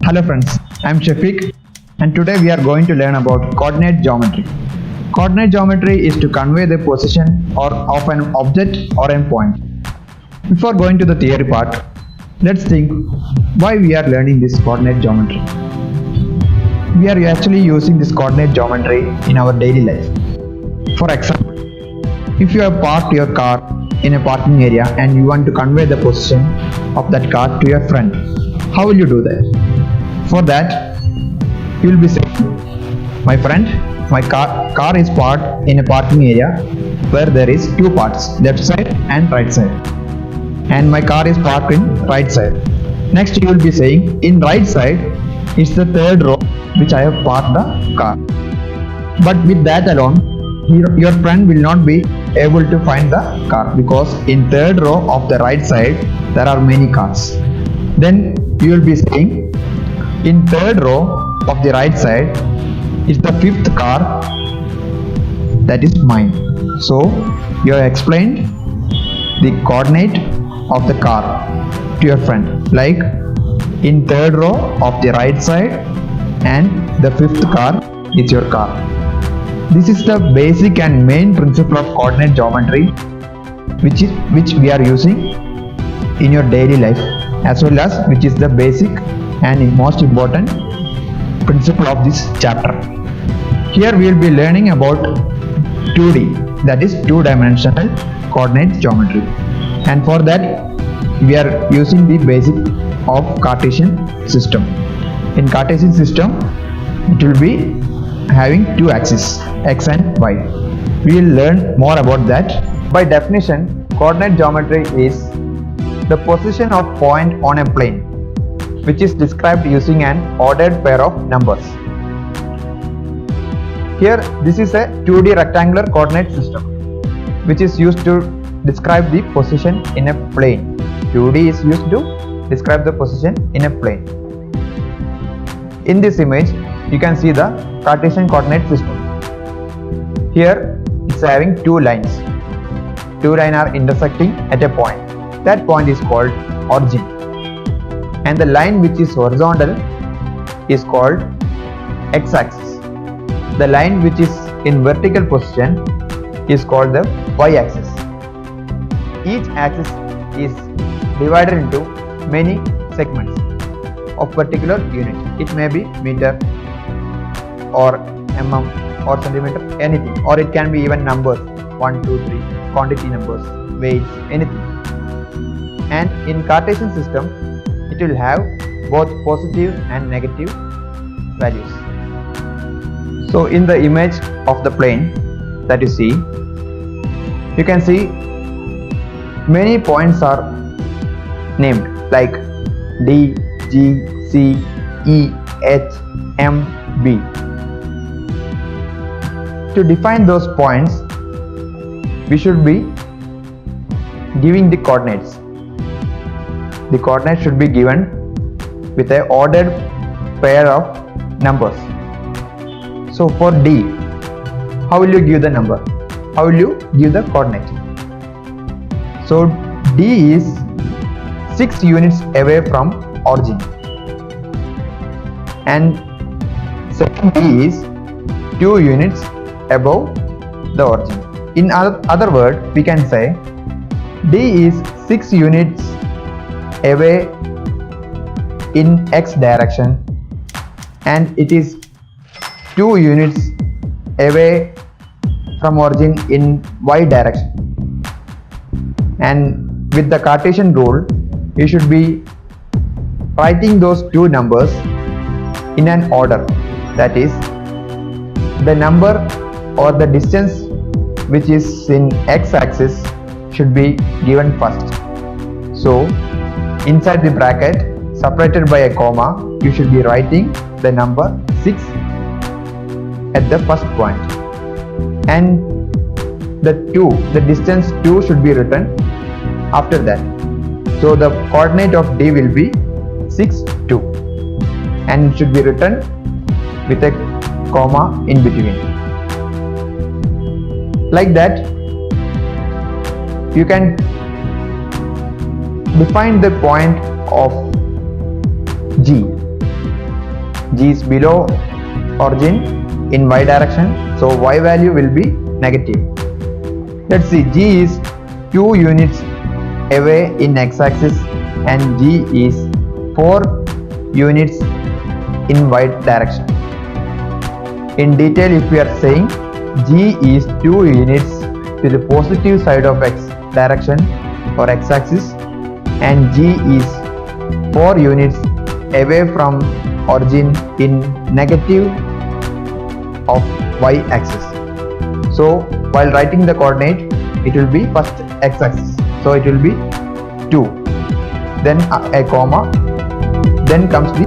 Hello friends, I am Shafiq and today we are going to learn about coordinate geometry. Coordinate geometry is to convey the position of an object or a point. Before going to the theory part, let's think why we are learning this coordinate geometry. We are actually using this coordinate geometry in our daily life. For example, if you have parked your car in a parking area and you want to convey the position of that car to your friend, how will you do that? For that, you will be saying, my friend, my car is parked in a parking area where there is two parts, left side and right side. And my car is parked in right side. Next you will be saying, in right side is the third row which I have parked the car. But with that alone, your friend will not be able to find the car because in third row of the right side there are many cars. Then you will be saying, in third row of the right side is the fifth car, that is mine. So you have explained the coordinate of the car to your friend, like in third row of the right side and the fifth car is your car. This is the basic and main principle of coordinate geometry which we are using in your daily life, as well as which is the basic and most important principle of this chapter. Here we will be learning about 2D, that is two-dimensional coordinate geometry, and for that we are using the basic of Cartesian system. In Cartesian system it will be having two axes, x and y. We will learn more about that. By definition, coordinate geometry is the position of point on a plane which is described using an ordered pair of numbers. Here this is a 2D rectangular coordinate system which is used to describe the position in a plane. 2D is used to describe the position in a plane. In this image you can see the Cartesian coordinate system. Here it's having two lines. Two lines are intersecting at a point. That point is called origin. And the line which is horizontal is called x-axis. The line which is in vertical position is called the y-axis. Each axis is divided into many segments of particular unit. It may be meter or mm or centimeter, anything, or it can be even numbers 1, 2, 3, quantity numbers, weights, anything. And in Cartesian system it will have both positive and negative values. So in the image of the plane that you see, you can see many points are named like D, G, C, E, H, M, B. To define those points, we should be giving the coordinates. The coordinates should be given with an ordered pair of numbers. So for D, how will you give the number? How will you give the coordinate? So D is 6 units away from origin, and second D is 2 units above the origin. In other words, we can say D is 6 units away in x direction and it is 2 units away from origin in y direction. And with the Cartesian rule, you should be writing those two numbers in an order, that is, the number or the distance which is in x-axis should be given first. So inside the bracket separated by a comma, you should be writing the number 6 at the first point, and the distance 2 should be written after that. So the coordinate of D will be 6, 2, and it should be written with a comma in between. Like that, you can define the point of G. G is below origin in y direction, so y value will be negative. Let's see, G is 2 units away in x-axis and G is 4 units in y direction. In detail, if we are saying G is 2 units to the positive side of x direction or x-axis, and G is 4 units away from origin in negative of y-axis. So while writing the coordinate, it will be first x-axis, so it will be 2, then a comma, then comes the